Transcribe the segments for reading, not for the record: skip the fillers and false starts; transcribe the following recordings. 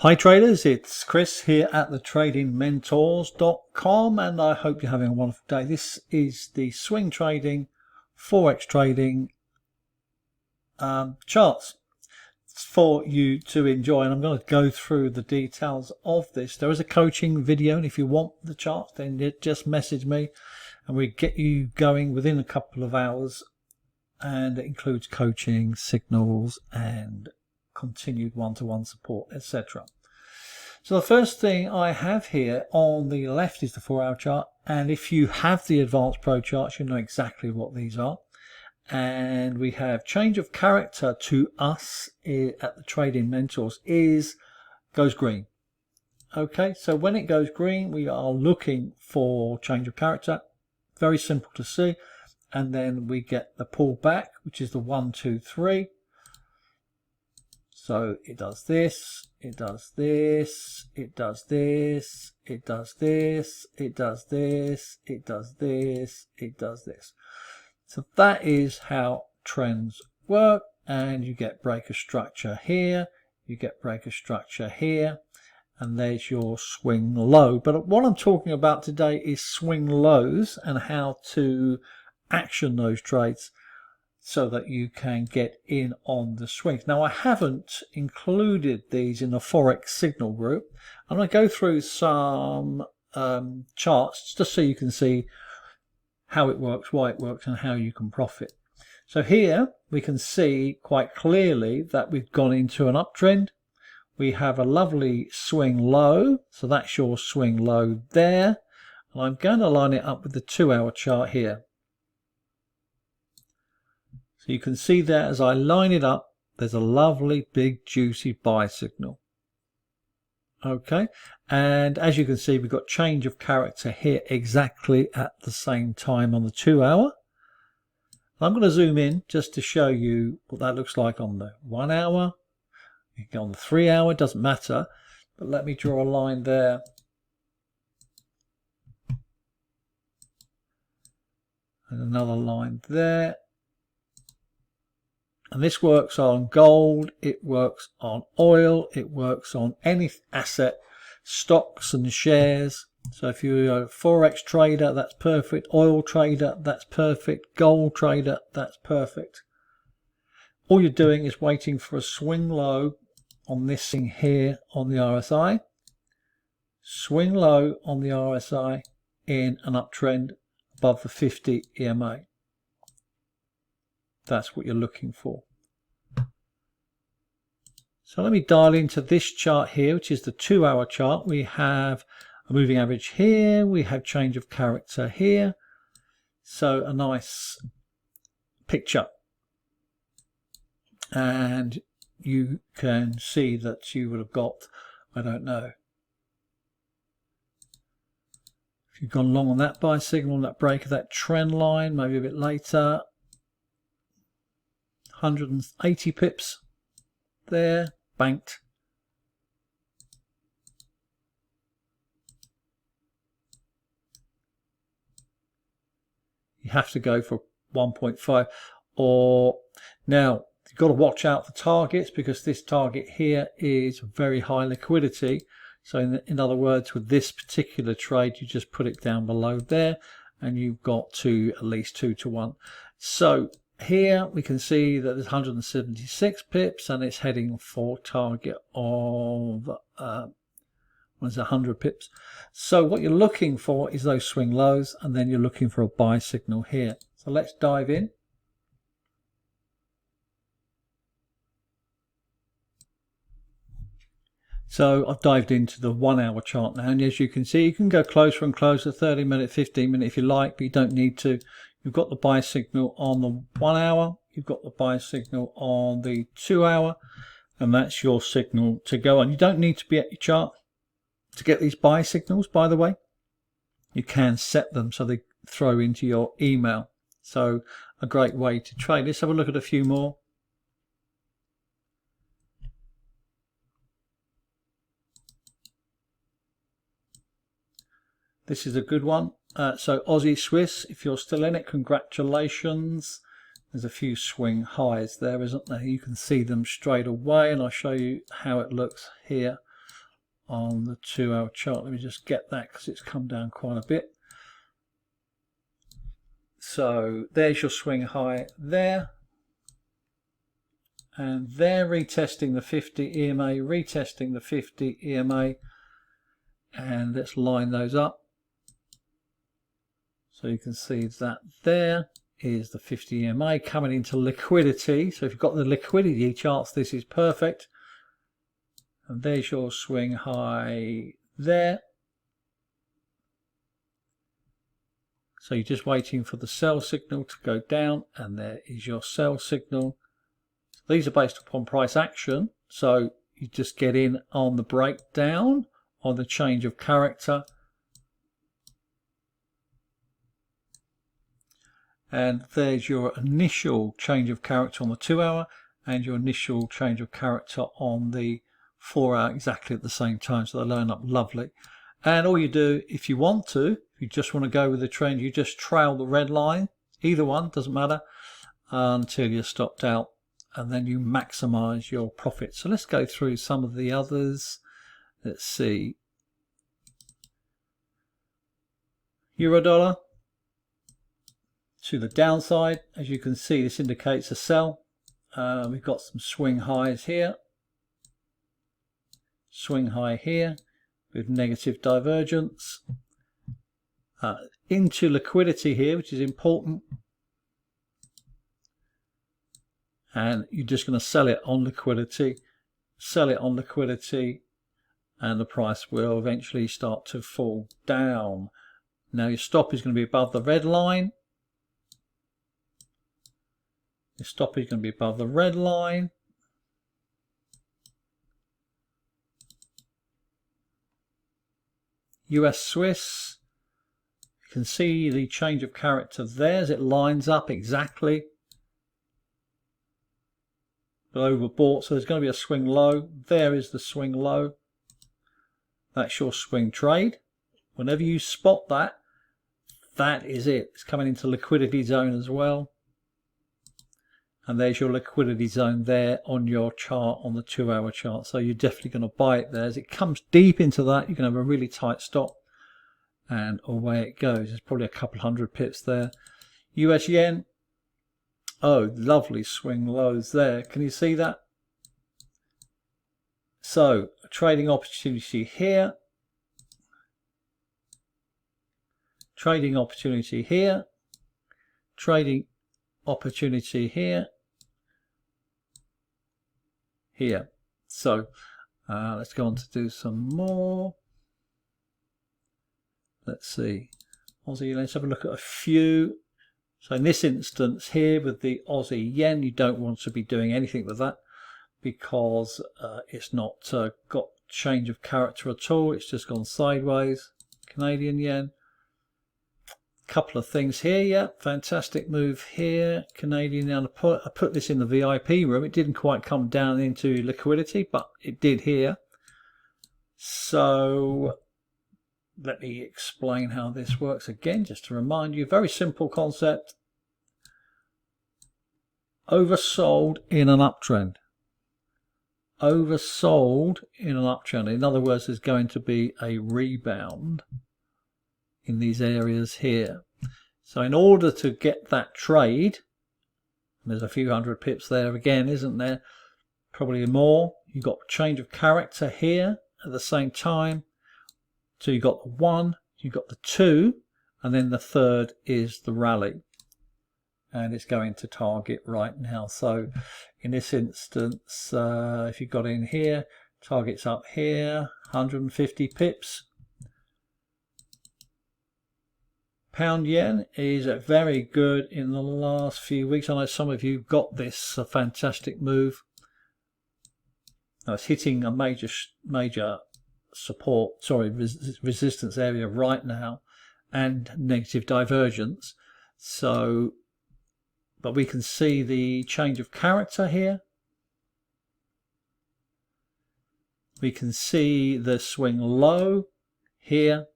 Hi traders, it's Chris here at the tradingmentors.com and I hope you're having a wonderful day. This is the swing trading, forex trading charts for you to enjoy, and I'm going to go through the details of this. There is a coaching video, and if you want the chart then just message me and we get you going within a couple of hours, and it includes coaching, signals and continued one-to-one support, etc. So the first thing I have here on the left is the 4-hour chart, and if you have the advanced pro charts you know exactly what these are. And we have change of character to us at the Trading Mentors goes green. Okay, so when it goes green we are looking for change of character, very simple to see, and then we get the pullback, which is the 1, 2, 3. So it does this, it does this, it does this, it does this, it does this, it does this, it does this. So that is how trends work, and you get breaker structure here, you get breaker structure here, and there's your swing low. But what I'm talking about today is swing lows and how to action those trades so that you can get in on the swings. Now I haven't included these in the Forex Signal Group. I'm going to go through some charts just so you can see how it works, why it works, and how you can profit. So here we can see quite clearly that we've gone into an uptrend. We have a lovely swing low, so that's your swing low there, and I'm going to line it up with the 2-hour chart here. So you can see there as I line it up, there's a lovely big juicy buy signal. Okay, and as you can see we've got change of character here exactly at the same time on the 2-hour. I'm going to zoom in just to show you what that looks like on the 1-hour. You can go on the 3-hour, doesn't matter, but let me draw a line there. And another line there. And this works on gold, it works on oil, it works on any asset, stocks and shares. So if you're a forex trader, that's perfect. Oil trader, that's perfect. Gold trader, that's perfect. All you're doing is waiting for a swing low on this thing here on the RSI. Swing low on the RSI in an uptrend above the 50 EMA. That's what you're looking for. So let me dial into this chart here, which is the 2-hour chart. We have a moving average here, we have change of character here. So a nice picture. And you can see that you would have got, I don't know, if you've gone long on that buy signal, that break of that trend line, maybe a bit later, 180 pips there, banked. You have to go for 1.5, or now you've got to watch out for targets, because this target here is very high liquidity. So in other words, with this particular trade you just put it down below there and you've got to at least 2 to 1. So here we can see that there's 176 pips and it's heading for target of 100 pips. So what you're looking for is those swing lows, and then you're looking for a buy signal here. So let's dive in. So I've dived into the 1-hour chart now, and as you can see you can go closer and closer, 30-minute, 15-minute if you like, but you don't need to. You've got the buy signal on the 1-hour, you've got the buy signal on the 2-hour, and that's your signal to go on. You don't need to be at your chart to get these buy signals, by the way. You can set them so they throw into your email. So a great way to trade. Let's have a look at a few more. This is a good one. So Aussie Swiss, if you're still in it, congratulations. There's a few swing highs there, isn't there? You can see them straight away, and I'll show you how it looks here. on the 2-hour chart. Let me just get that because it's come down quite a bit. So there's your swing high there. And they're retesting the 50 EMA, retesting the 50 EMA. And let's line those up. So you can see that there is the 50 EMA coming into liquidity. So if you've got the liquidity charts, this is perfect. And there's your swing high there. So you're just waiting for the sell signal to go down, and there is your sell signal. These are based upon price action, so you just get in on the breakdown, on the change of character. And there's your initial change of character on the 2-hour and your initial change of character on the 4-hour exactly at the same time. So they line up lovely. And all you do, if you want to, if you just want to go with the trend, you just trail the red line, either one, doesn't matter, until you're stopped out. And then you maximize your profit. So let's go through some of the others. Let's see. Euro dollar to the downside. As you can see, this indicates a sell. We've got some swing highs here. Swing high here with negative divergence. Into liquidity here, which is important. And you're just going to sell it on liquidity, and the price will eventually start to fall down. Now your stop is going to be above the red line. Your stop is going to be above the red line. US Swiss, you can see the change of character there as it lines up exactly. Overbought, so there's going to be a swing low. There is the swing low. That's your swing trade. Whenever you spot that, that is it. It's coming into liquidity zone as well. And there's your liquidity zone there on your chart, on the 2-hour chart. So you're definitely going to buy it there. As it comes deep into that, you can have a really tight stop. And away it goes. There's probably a couple hundred pips there. US yen. Oh, lovely swing lows there. Can you see that? So, a trading opportunity here. Trading opportunity here. Trading opportunity here. Here. So, let's go on to do some more. Let's see. Aussie, let's have a look at a few. So in this instance here with the Aussie yen, you don't want to be doing anything with that because it's not got change of character at all. It's just gone sideways. Canadian yen. Couple of things here. Yeah, fantastic move here. Canadian yen. I put this in the VIP room. It didn't quite come down into liquidity, but it did here. So let me explain how this works again, just to remind you. Very simple concept. Oversold in an uptrend. Oversold in an uptrend. In other words, there's going to be a rebound in these areas here. So in order to get that trade, there's a few hundred pips there again, isn't there? Probably more. You've got change of character here at the same time. So you've got the 1, you've got the 2, and then the 3rd is the rally. And it's going to target right now. So in this instance, if you got in here, target's up here, 150 pips. Pound yen is very good in the last few weeks. I know some of you got this fantastic move. Now it's hitting a major support, sorry, resistance area right now, and negative divergence. So, but we can see the change of character here. We can see the swing low here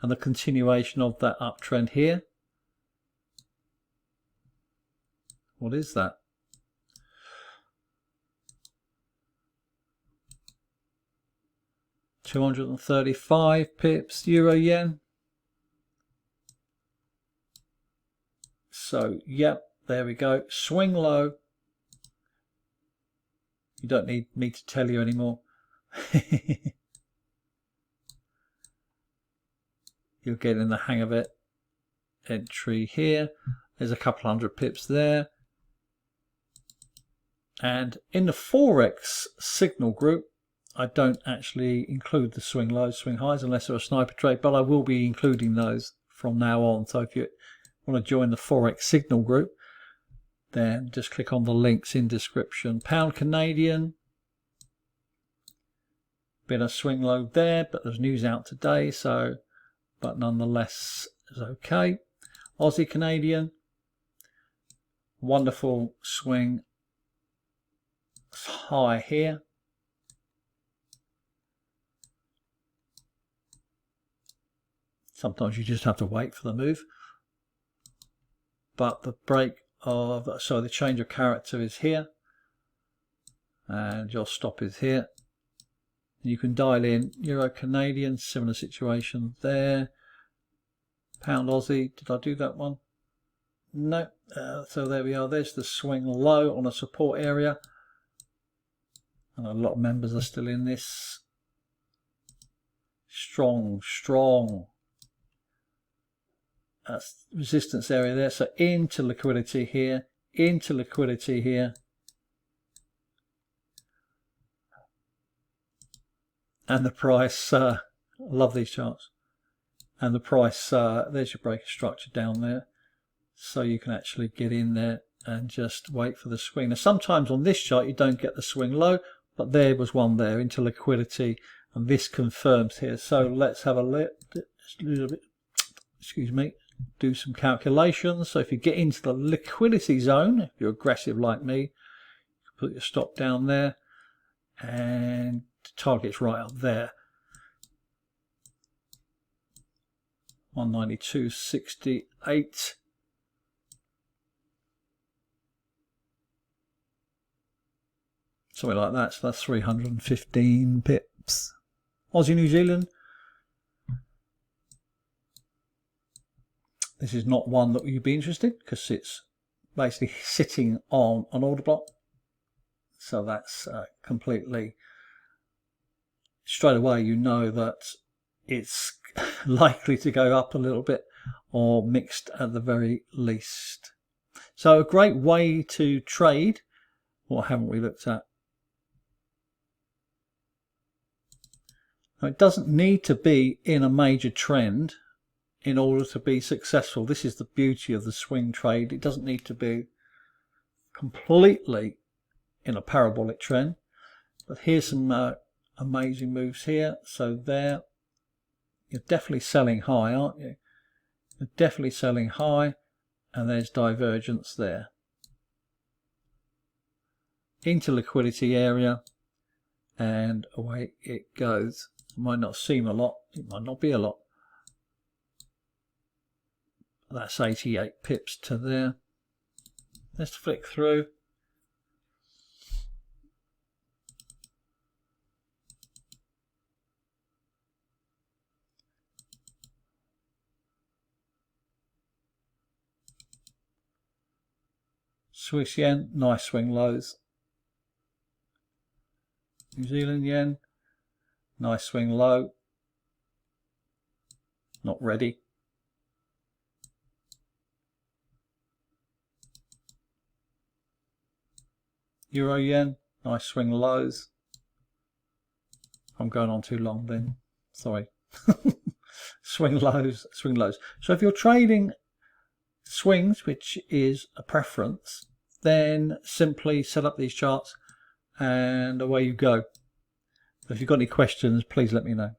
and the continuation of that uptrend here. What is that? 235 pips, euro yen. So, yep, there we go. Swing low. You don't need me to tell you anymore. You're getting the hang of it. Entry here. There's a couple hundred pips there. And in the Forex Signal Group, I don't actually include the swing lows, swing highs, unless they're a sniper trade, but I will be including those from now on. So if you want to join the Forex Signal Group, then just click on the links in description. Pound Canadian, bit of swing low there, but there's news out today, so but nonetheless is okay. Aussie Canadian, wonderful swing high here. Sometimes you just have to wait for the move, but the break of, so the change of character is here, and your stop is here. You can dial in Euro Canadian, similar situation there. Pound Aussie, did I do that one? No. So there we are. There's the swing low on a support area, and a lot of members are still in this. Strong resistance area there. So into liquidity here, into liquidity here. And the price, love these charts. And the price, there's your breaker structure down there. So you can actually get in there and just wait for the swing. Now sometimes on this chart you don't get the swing low, but there was one there into liquidity, and this confirms here. So let's have a look, just a little bit, excuse me, do some calculations. So if you get into the liquidity zone, if you're aggressive like me, you can put your stop down there, and the target's right up there. 192.68. Something like that. So that's 315 pips. Aussie New Zealand. This is not one that you'd be interested, because it's basically sitting on an order block. So that's completely, straight away you know that it's likely to go up a little bit, or mixed at the very least. So a great way to trade. What haven't we looked at? Now, it doesn't need to be in a major trend in order to be successful. This is the beauty of the swing trade. It doesn't need to be completely in a parabolic trend. But here's some amazing moves here. So there, you're definitely selling high, aren't you? You're definitely selling high, and there's divergence there. Into liquidity area, and away it goes. It might not seem a lot, it might not be a lot. That's 88 pips to there. Let's flick through. Swiss yen, nice swing lows. New Zealand yen, nice swing low. Not ready. Euro yen, nice swing lows. I'm going on too long then, sorry. Swing lows, swing lows. So if you're trading swings, which is a preference, then simply set up these charts and away you go. If you've got any questions, please let me know.